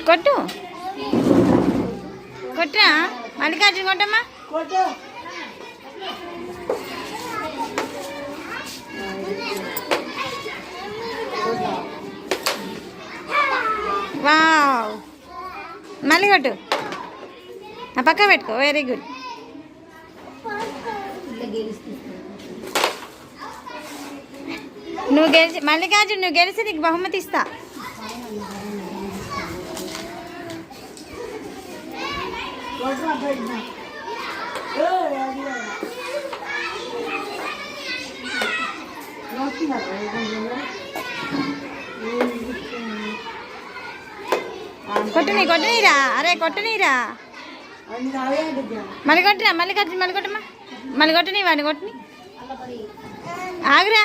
కొట్టు కొట్టురా మల్లికార్జున కొట్టమ్మా. వావ్ మళ్ళీ కొట్టు ఆ పక్క పెట్టుకో. Very good. నువ్వు గెలిచి మల్లికార్జున నువ్వు గెలిచి నీకు బహుమతి ఇస్తా. కొట్టనీరా. అరే కొట్టనీరా. మళ్ళీ కొట్టిరా మల్లికార్జున మళ్ళీ కొట్టమ్మా. మళ్ళీ కొట్టని వాడిని కొట్టని ఆగురా.